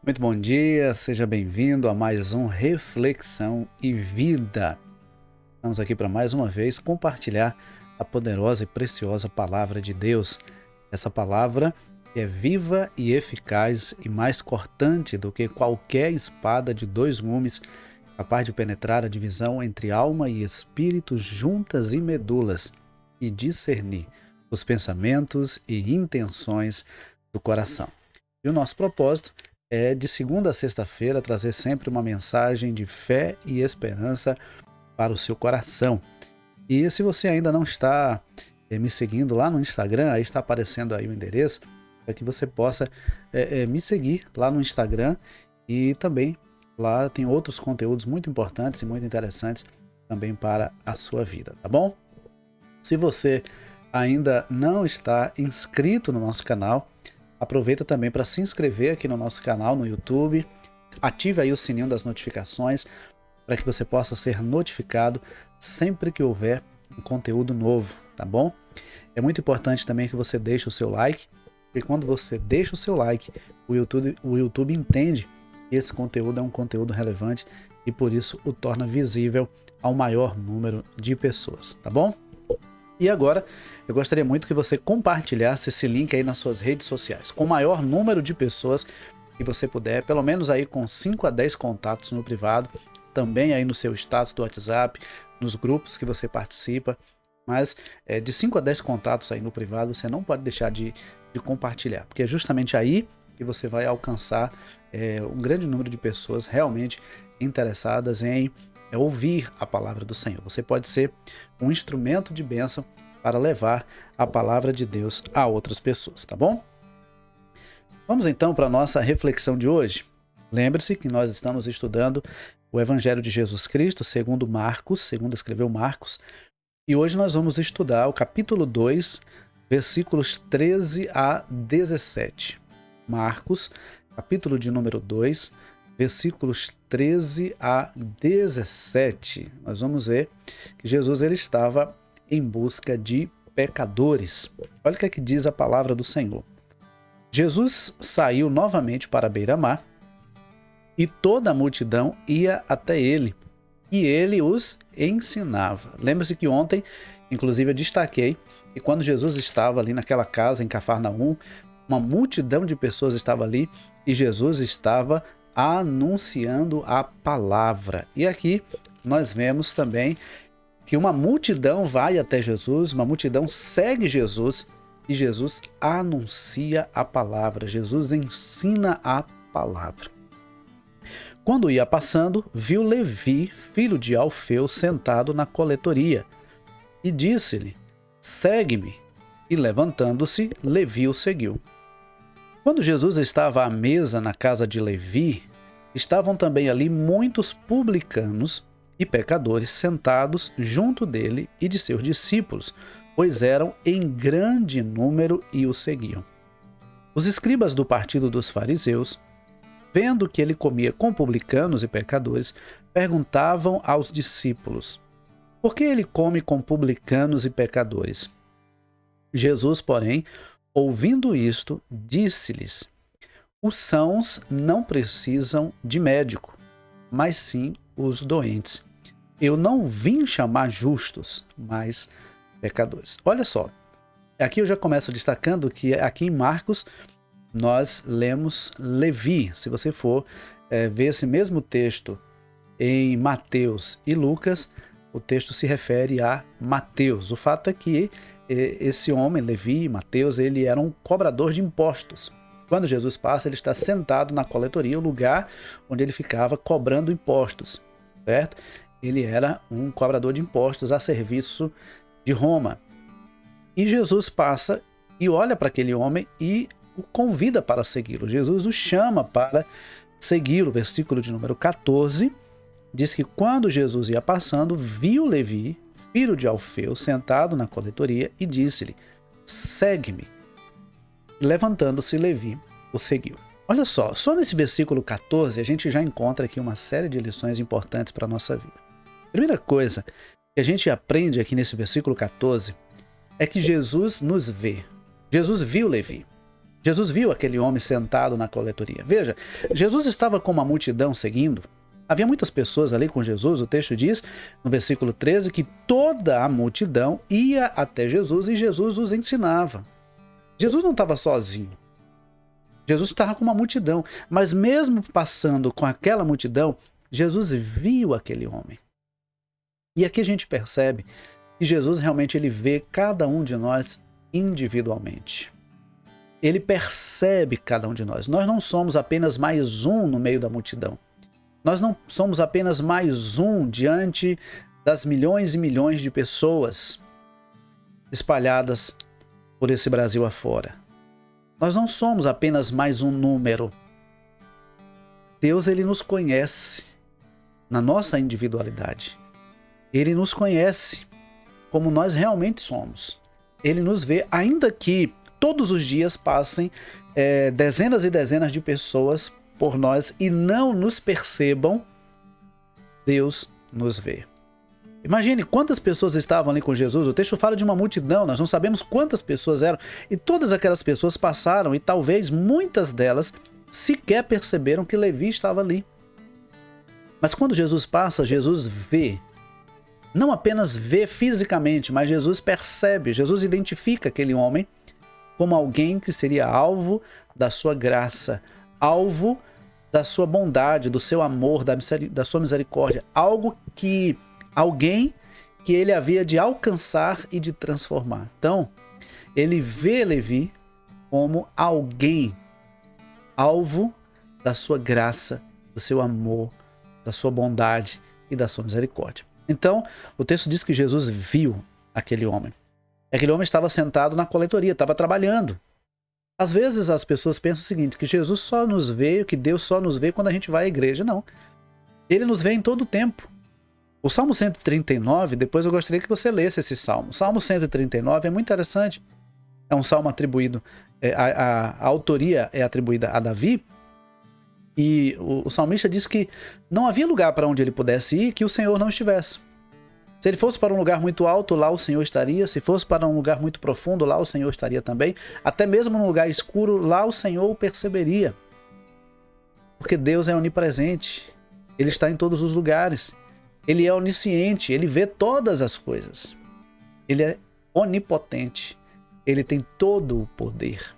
Muito bom dia, seja bem-vindo a mais um Reflexão e Vida. Estamos aqui para mais uma vez compartilhar a poderosa e preciosa palavra de Deus. Essa palavra que é viva e eficaz e mais cortante do que qualquer espada de dois gumes, capaz de penetrar a divisão entre alma e espírito, juntas e medulas, e discernir os pensamentos e intenções do coração. E o nosso propósito é de segunda a sexta-feira trazer sempre uma mensagem de fé e esperança para o seu coração. E se você ainda não está me seguindo lá no Instagram, aí está aparecendo aí o endereço, para que você possa me seguir lá no Instagram, e também lá tem outros conteúdos muito importantes e muito interessantes também para a sua vida, tá bom? Se você ainda não está inscrito no nosso canal, aproveita também para se inscrever aqui no nosso canal no YouTube, ative aí o sininho das notificações para que você possa ser notificado sempre que houver um conteúdo novo, tá bom? É muito importante também que você deixe o seu like, porque quando você deixa o seu like, o YouTube entende que esse conteúdo é um conteúdo relevante e por isso o torna visível ao maior número de pessoas, tá bom? E agora, eu gostaria muito que você compartilhasse esse link aí nas suas redes sociais, com o maior número de pessoas que você puder, pelo menos aí com 5 a 10 contatos no privado, também aí no seu status do WhatsApp, nos grupos que você participa, mas de 5 a 10 contatos aí no privado, você não pode deixar de compartilhar, porque é justamente aí que você vai alcançar um grande número de pessoas realmente interessadas em ouvir a palavra do Senhor. Você pode ser um instrumento de bênção para levar a palavra de Deus a outras pessoas, tá bom? Vamos então para a nossa reflexão de hoje. Lembre-se que nós estamos estudando o Evangelho de Jesus Cristo segundo Marcos, segundo escreveu Marcos, e hoje nós vamos estudar o capítulo 2, versículos 13 a 17. Marcos, capítulo de número 2, versículos 13 a 17. Nós vamos ver que Jesus ele estava em busca de pecadores. Olha o que é que diz a palavra do Senhor. Jesus saiu novamente para a beira-mar e toda a multidão ia até ele, e ele os ensinava. Lembra-se que ontem, inclusive, eu destaquei que quando Jesus estava ali naquela casa em Cafarnaum, uma multidão de pessoas estava ali e Jesus estava anunciando a palavra. E aqui nós vemos também que uma multidão vai até Jesus, uma multidão segue Jesus e Jesus anuncia a palavra, Jesus ensina a palavra. Quando ia passando, viu Levi, filho de Alfeu, sentado na coletoria e disse-lhe: segue-me. E levantando-se, Levi o seguiu. Quando Jesus estava à mesa na casa de Levi, estavam também ali muitos publicanos e pecadores sentados junto dele e de seus discípulos, pois eram em grande número e o seguiam. Os escribas do partido dos fariseus, vendo que ele comia com publicanos e pecadores, perguntavam aos discípulos: por que ele come com publicanos e pecadores? Jesus, porém, ouvindo isto, disse-lhes: os sãos não precisam de médico, mas sim os doentes. Eu não vim chamar justos, mas pecadores. Olha só, aqui eu já começo destacando que aqui em Marcos nós lemos Levi. Se você for ver esse mesmo texto em Mateus e Lucas, o texto se refere a Mateus. O fato é que esse homem, Levi, Mateus, ele era um cobrador de impostos. Quando Jesus passa, ele está sentado na coletoria, o lugar onde ele ficava cobrando impostos, certo? Ele era um cobrador de impostos a serviço de Roma. E Jesus passa e olha para aquele homem e o convida para segui-lo. Jesus o chama para segui-lo. Versículo de número 14 diz que quando Jesus ia passando, viu Levi, filho de Alfeu, sentado na coletoria e disse-lhe: segue-me. Levantando-se, Levi o seguiu. Olha só nesse versículo 14 a gente já encontra aqui uma série de lições importantes para a nossa vida. Primeira coisa que a gente aprende aqui nesse versículo 14 é que Jesus nos vê. Jesus viu Levi. Jesus viu aquele homem sentado na coletoria. Veja, Jesus estava com uma multidão seguindo. Havia muitas pessoas ali com Jesus. O texto diz, no versículo 13, que toda a multidão ia até Jesus e Jesus os ensinava. Jesus não estava sozinho. Jesus estava com uma multidão. Mas mesmo passando com aquela multidão, Jesus viu aquele homem. E aqui a gente percebe que Jesus realmente ele vê cada um de nós individualmente. Ele percebe cada um de nós. Nós não somos apenas mais um no meio da multidão. Nós não somos apenas mais um diante das milhões e milhões de pessoas espalhadas por esse Brasil afora. Nós não somos apenas mais um número. Deus, ele nos conhece na nossa individualidade. Ele nos conhece como nós realmente somos. Ele nos vê, ainda que todos os dias passem dezenas e dezenas de pessoas por nós e não nos percebam, Deus nos vê. Imagine quantas pessoas estavam ali com Jesus. O texto fala de uma multidão, nós não sabemos quantas pessoas eram. E todas aquelas pessoas passaram e talvez muitas delas sequer perceberam que Levi estava ali. Mas quando Jesus passa, Jesus vê. Não apenas vê fisicamente, mas Jesus percebe, Jesus identifica aquele homem como alguém que seria alvo da sua graça, alvo da sua bondade, do seu amor, da sua misericórdia, alguém que ele havia de alcançar e de transformar. Então, ele vê Levi como alguém, alvo da sua graça, do seu amor, da sua bondade e da sua misericórdia. Então, o texto diz que Jesus viu aquele homem. Aquele homem estava sentado na coletoria, estava trabalhando. Às vezes as pessoas pensam o seguinte, que Jesus só nos vê, que Deus só nos vê quando a gente vai à igreja. Não. Ele nos vê em todo o tempo. O Salmo 139, depois eu gostaria que você lesse esse salmo. O Salmo 139 é muito interessante. É um salmo atribuído, a autoria é atribuída a Davi. E o salmista diz que não havia lugar para onde ele pudesse ir que o Senhor não estivesse. Se ele fosse para um lugar muito alto, lá o Senhor estaria. Se fosse para um lugar muito profundo, lá o Senhor estaria também. Até mesmo num lugar escuro, lá o Senhor o perceberia. Porque Deus é onipresente. Ele está em todos os lugares. Ele é onisciente. Ele vê todas as coisas. Ele é onipotente. Ele tem todo o poder.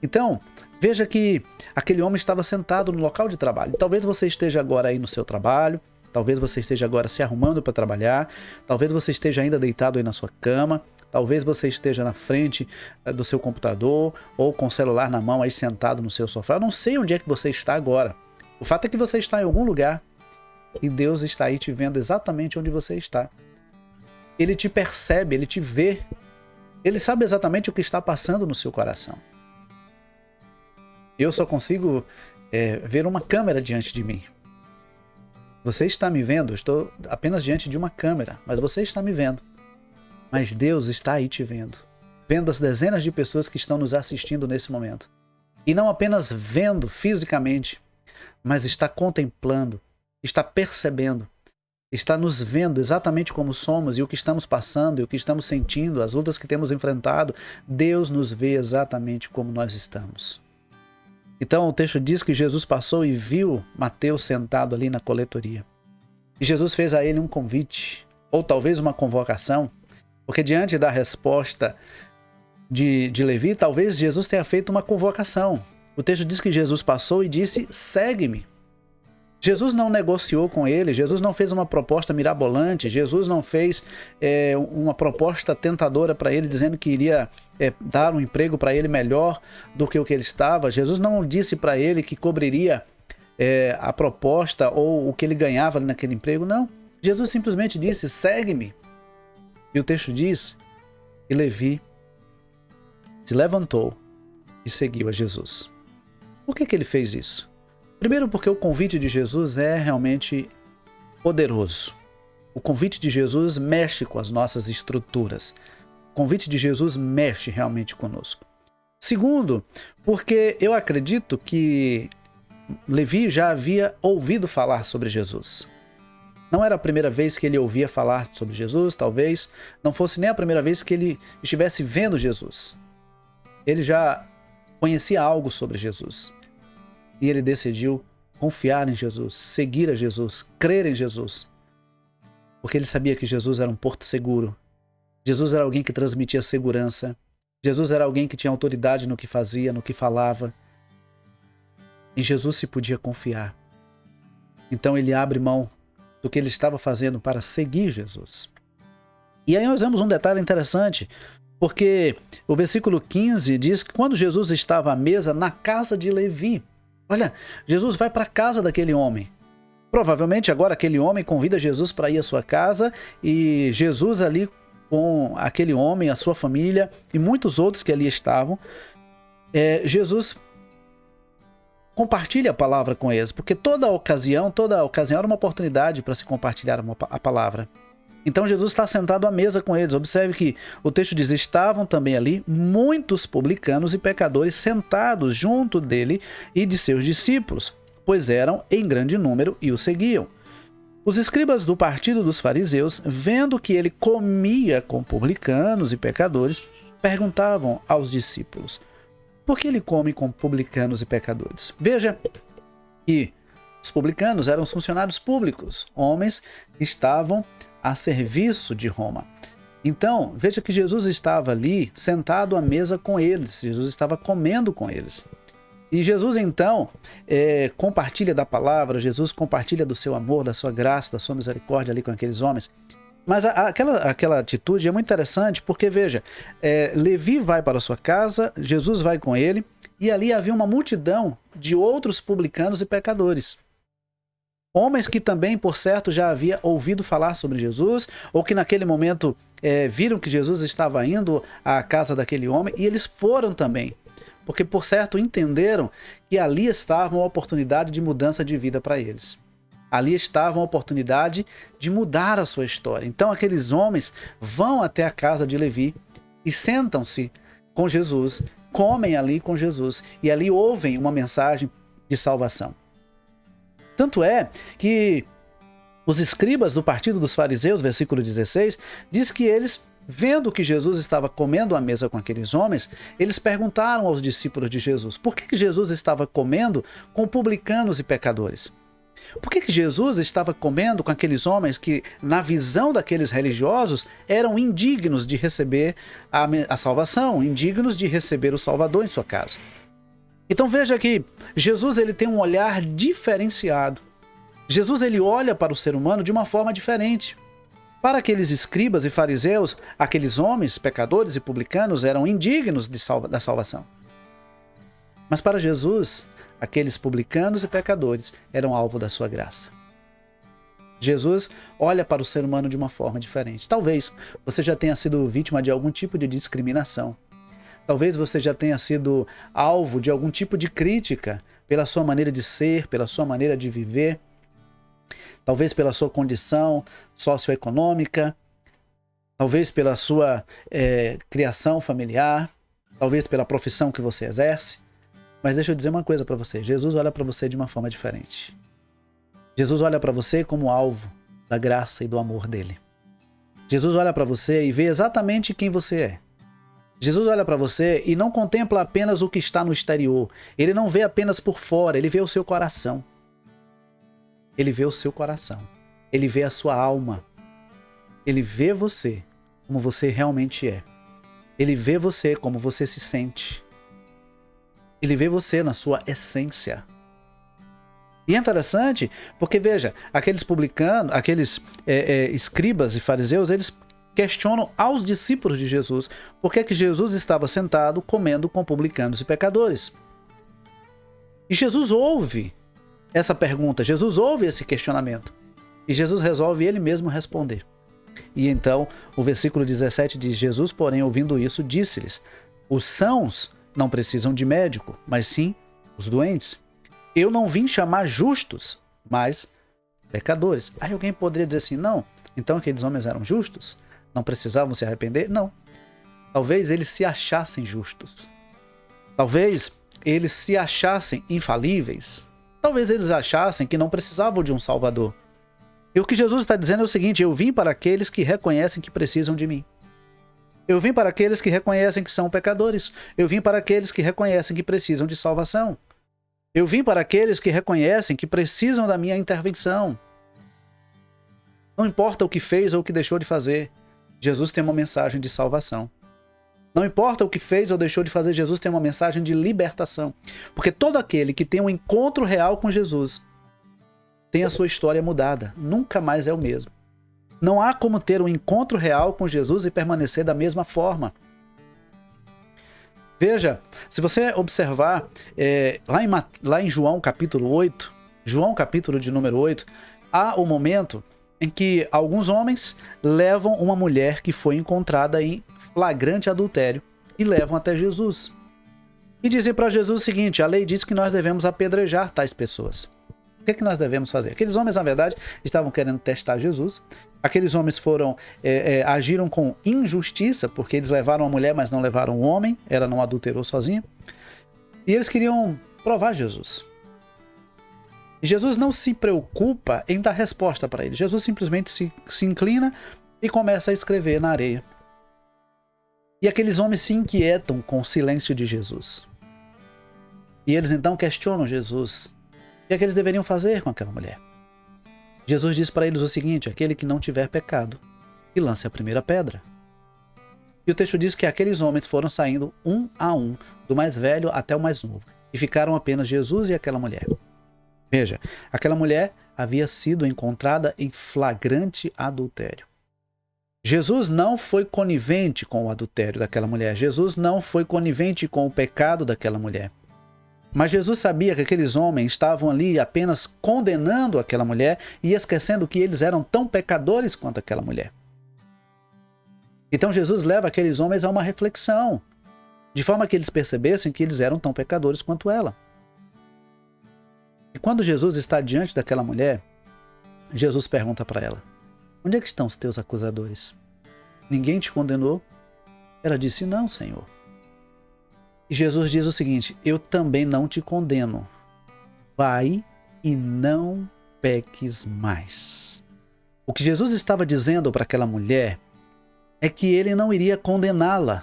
Então, veja que aquele homem estava sentado no local de trabalho. Talvez você esteja agora aí no seu trabalho. Talvez você esteja agora se arrumando para trabalhar. Talvez você esteja ainda deitado aí na sua cama. Talvez você esteja na frente do seu computador ou com o celular na mão aí sentado no seu sofá. Eu não sei onde é que você está agora. O fato é que você está em algum lugar e Deus está aí te vendo exatamente onde você está. Ele te percebe, ele te vê. Ele sabe exatamente o que está passando no seu coração. Eu só consigo ver uma câmera diante de mim. Você está me vendo, eu estou apenas diante de uma câmera, mas você está me vendo. Mas Deus está aí te vendo. Vendo as dezenas de pessoas que estão nos assistindo nesse momento. E não apenas vendo fisicamente, mas está contemplando, está percebendo, está nos vendo exatamente como somos e o que estamos passando, e o que estamos sentindo, as lutas que temos enfrentado. Deus nos vê exatamente como nós estamos. Então o texto diz que Jesus passou e viu Mateus sentado ali na coletoria. E Jesus fez a ele um convite, ou talvez uma convocação, porque diante da resposta de Levi, talvez Jesus tenha feito uma convocação. O texto diz que Jesus passou e disse, segue-me. Jesus não negociou com ele, Jesus não fez uma proposta mirabolante, Jesus não fez uma proposta tentadora para ele, dizendo que iria dar um emprego para ele melhor do que o que ele estava. Jesus não disse para ele que cobriria a proposta ou o que ele ganhava ali naquele emprego, não. Jesus simplesmente disse, segue-me. E o texto diz que Levi se levantou e seguiu a Jesus. Por que ele fez isso? Primeiro porque o convite de Jesus é realmente poderoso. O convite de Jesus mexe com as nossas estruturas. O convite de Jesus mexe realmente conosco. Segundo, porque eu acredito que Levi já havia ouvido falar sobre Jesus. Não era a primeira vez que ele ouvia falar sobre Jesus, talvez não fosse nem a primeira vez que ele estivesse vendo Jesus. Ele já conhecia algo sobre Jesus. E ele decidiu confiar em Jesus, seguir a Jesus, crer em Jesus. Porque ele sabia que Jesus era um porto seguro. Jesus era alguém que transmitia segurança. Jesus era alguém que tinha autoridade no que fazia, no que falava. Em Jesus se podia confiar. Então ele abre mão do que ele estava fazendo para seguir Jesus. E aí nós vemos um detalhe interessante, porque o versículo 15 diz que quando Jesus estava à mesa na casa de Levi, olha, Jesus vai para a casa daquele homem. Provavelmente agora aquele homem convida Jesus para ir à sua casa e Jesus ali com aquele homem, a sua família e muitos outros que ali estavam, Jesus compartilha a palavra com eles, porque toda ocasião era uma oportunidade para se compartilhar a palavra. Então Jesus está sentado à mesa com eles. Observe que o texto diz: estavam também ali muitos publicanos e pecadores sentados junto dele e de seus discípulos, pois eram em grande número e o seguiam. Os escribas do partido dos fariseus, vendo que ele comia com publicanos e pecadores, perguntavam aos discípulos: por que ele come com publicanos e pecadores? Veja que os publicanos eram os funcionários públicos, homens que estavam a serviço de Roma. Então, veja que Jesus estava ali sentado à mesa com eles, Jesus estava comendo com eles. E Jesus então compartilha da palavra, Jesus compartilha do seu amor, da sua graça, da sua misericórdia ali com aqueles homens. Mas aquela atitude é muito interessante porque, veja, Levi vai para a sua casa, Jesus vai com ele, e ali havia uma multidão de outros publicanos e pecadores. Homens que também, por certo, já havia ouvido falar sobre Jesus, ou que naquele momento viram que Jesus estava indo à casa daquele homem, e eles foram também. Porque, por certo, entenderam que ali estava uma oportunidade de mudança de vida para eles. Ali estava uma oportunidade de mudar a sua história. Então aqueles homens vão até a casa de Levi e sentam-se com Jesus, comem ali com Jesus e ali ouvem uma mensagem de salvação. Tanto é que os escribas do partido dos fariseus, versículo 16, diz que eles, vendo que Jesus estava comendo à mesa com aqueles homens, eles perguntaram aos discípulos de Jesus por que Jesus estava comendo com publicanos e pecadores. Por que Jesus estava comendo com aqueles homens que, na visão daqueles religiosos, eram indignos de receber a salvação, indignos de receber o Salvador em sua casa? Então veja que Jesus ele tem um olhar diferenciado. Jesus ele olha para o ser humano de uma forma diferente. Para aqueles escribas e fariseus, aqueles homens, pecadores e publicanos, eram indignos da salvação. Mas para Jesus, aqueles publicanos e pecadores eram alvo da sua graça. Jesus olha para o ser humano de uma forma diferente. Talvez você já tenha sido vítima de algum tipo de discriminação. Talvez você já tenha sido alvo de algum tipo de crítica pela sua maneira de ser, pela sua maneira de viver, talvez pela sua condição socioeconômica, talvez pela sua criação familiar, talvez pela profissão que você exerce. Mas deixa eu dizer uma coisa para você, Jesus olha para você de uma forma diferente. Jesus olha para você como alvo da graça e do amor dele. Jesus olha para você e vê exatamente quem você é. Jesus olha para você e não contempla apenas o que está no exterior. Ele não vê apenas por fora, ele vê o seu coração. Ele vê o seu coração. Ele vê a sua alma. Ele vê você como você realmente é. Ele vê você como você se sente. Ele vê você na sua essência. E é interessante porque, veja, aqueles publicanos, aqueles escribas e fariseus, eles questionam aos discípulos de Jesus por que Jesus estava sentado comendo com publicanos e pecadores. E Jesus ouve essa pergunta, Jesus ouve esse questionamento. E Jesus resolve ele mesmo responder. E então, o versículo 17 diz: Jesus, porém, ouvindo isso, disse-lhes: os sãos não precisam de médico, mas sim os doentes. Eu não vim chamar justos, mas pecadores. Aí alguém poderia dizer assim: não, então aqueles homens eram justos? Não precisavam se arrepender? Não. Talvez eles se achassem justos. Talvez eles se achassem infalíveis. Talvez eles achassem que não precisavam de um Salvador. E o que Jesus está dizendo é o seguinte: eu vim para aqueles que reconhecem que precisam de mim. Eu vim para aqueles que reconhecem que são pecadores. Eu vim para aqueles que reconhecem que precisam de salvação. Eu vim para aqueles que reconhecem que precisam da minha intervenção. Não importa o que fez ou o que deixou de fazer, Jesus tem uma mensagem de salvação. Não importa o que fez ou deixou de fazer, Jesus tem uma mensagem de libertação. Porque todo aquele que tem um encontro real com Jesus tem a sua história mudada. Nunca mais é o mesmo. Não há como ter um encontro real com Jesus e permanecer da mesma forma. Veja, se você observar lá em João capítulo 8, João capítulo de número 8, há o momento em que alguns homens levam uma mulher que foi encontrada em flagrante adultério e levam até Jesus. E dizem para Jesus o seguinte: a lei diz que nós devemos apedrejar tais pessoas. O que é que nós devemos fazer? Aqueles homens, na verdade, estavam querendo testar Jesus. Aqueles homens agiram com injustiça, porque eles levaram a mulher, mas não levaram o homem. Ela não adulterou sozinha. E eles queriam provar Jesus. E Jesus não se preocupa em dar resposta para eles. Jesus simplesmente se inclina e começa a escrever na areia. E aqueles homens se inquietam com o silêncio de Jesus. E eles então questionam Jesus. O que é que eles deveriam fazer com aquela mulher? Jesus diz para eles o seguinte: aquele que não tiver pecado, que lance a primeira pedra. E o texto diz que aqueles homens foram saindo um a um, do mais velho até o mais novo, e ficaram apenas Jesus e aquela mulher. Veja, aquela mulher havia sido encontrada em flagrante adultério. Jesus não foi conivente com o adultério daquela mulher. Jesus não foi conivente com o pecado daquela mulher. Mas Jesus sabia que aqueles homens estavam ali apenas condenando aquela mulher e esquecendo que eles eram tão pecadores quanto aquela mulher. Então Jesus leva aqueles homens a uma reflexão, de forma que eles percebessem que eles eram tão pecadores quanto ela. E quando Jesus está diante daquela mulher, Jesus pergunta para ela: onde é que estão os teus acusadores? Ninguém te condenou? Ela disse: não, Senhor. E Jesus diz o seguinte: eu também não te condeno. Vai e não peques mais. O que Jesus estava dizendo para aquela mulher é que ele não iria condená-la.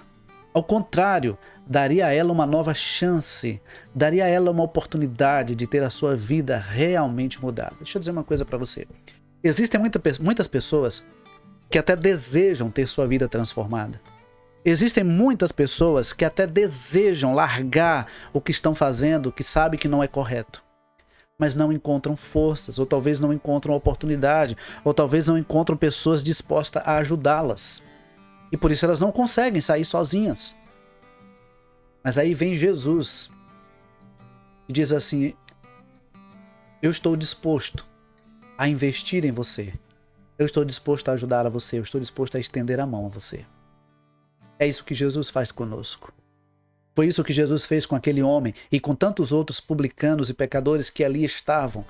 Ao contrário, daria a ela uma nova chance, daria a ela uma oportunidade de ter a sua vida realmente mudada. Deixa eu dizer uma coisa para você. Existem muitas pessoas que até desejam ter sua vida transformada. Existem muitas pessoas que até desejam largar o que estão fazendo, que sabem que não é correto, mas não encontram forças, ou talvez não encontram oportunidade, ou talvez não encontram pessoas dispostas a ajudá-las. E por isso elas não conseguem sair sozinhas. Mas aí vem Jesus e diz assim: eu estou disposto a investir em você. Eu estou disposto a ajudar a você. Eu estou disposto a estender a mão a você. É isso que Jesus faz conosco. Foi isso que Jesus fez com aquele homem e com tantos outros publicanos e pecadores que ali estavam.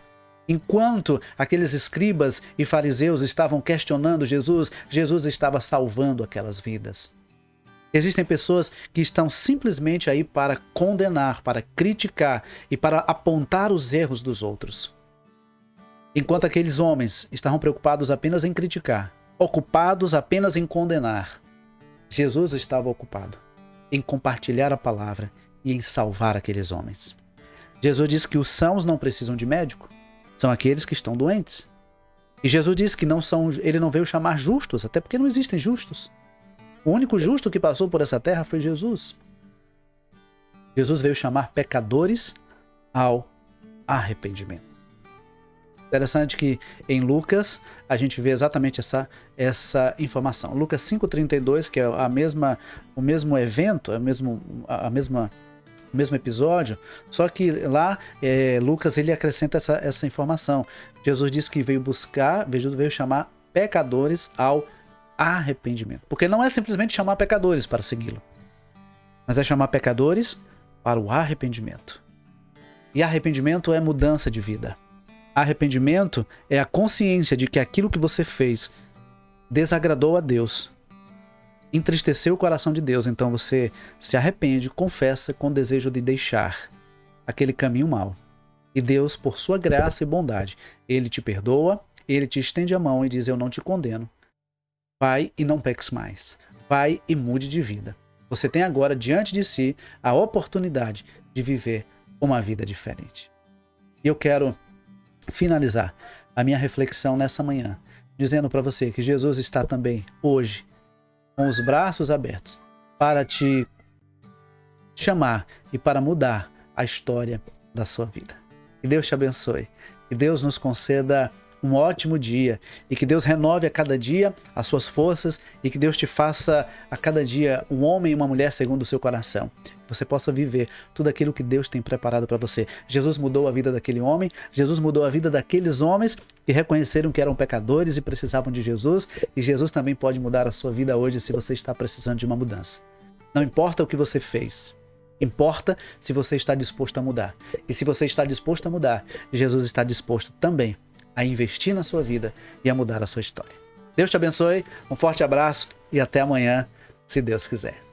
Enquanto aqueles escribas e fariseus estavam questionando Jesus, Jesus estava salvando aquelas vidas. Existem pessoas que estão simplesmente aí para condenar, para criticar e para apontar os erros dos outros. Enquanto aqueles homens estavam preocupados apenas em criticar, ocupados apenas em condenar, Jesus estava ocupado em compartilhar a palavra e em salvar aqueles homens. Jesus diz que os sãos não precisam de médico, são aqueles que estão doentes. E Jesus diz que ele não veio chamar justos, até porque não existem justos. O único justo que passou por essa terra foi Jesus. Jesus veio chamar pecadores ao arrependimento. Interessante que em Lucas a gente vê exatamente essa informação. Lucas 5,32, que é o mesmo evento, o mesmo episódio, só que lá Lucas ele acrescenta essa informação. Jesus disse que veio chamar pecadores ao arrependimento. Porque não é simplesmente chamar pecadores para segui-lo, mas é chamar pecadores para o arrependimento. E arrependimento é mudança de vida. Arrependimento é a consciência de que aquilo que você fez desagradou a Deus, entristeceu o coração de Deus, então você se arrepende, confessa com desejo de deixar aquele caminho mau. E Deus, por sua graça e bondade, Ele te perdoa, Ele te estende a mão e diz: eu não te condeno. Vai e não peques mais. vai e mude de vida. Você tem agora diante de si a oportunidade de viver uma vida diferente. E eu quero finalizar a minha reflexão nessa manhã, dizendo para você que Jesus está também hoje com os braços abertos para te chamar e para mudar a história da sua vida. Que Deus te abençoe, que Deus nos conceda um ótimo dia e que Deus renove a cada dia as suas forças e que Deus te faça a cada dia um homem e uma mulher segundo o seu coração. Que você possa viver tudo aquilo que Deus tem preparado para você. Jesus mudou a vida daquele homem, Jesus mudou a vida daqueles homens que reconheceram que eram pecadores e precisavam de Jesus, e Jesus também pode mudar a sua vida hoje se você está precisando de uma mudança. Não importa o que você fez, importa se você está disposto a mudar. E se você está disposto a mudar, Jesus está disposto também a investir na sua vida e a mudar a sua história. Deus te abençoe, um forte abraço e até amanhã, se Deus quiser.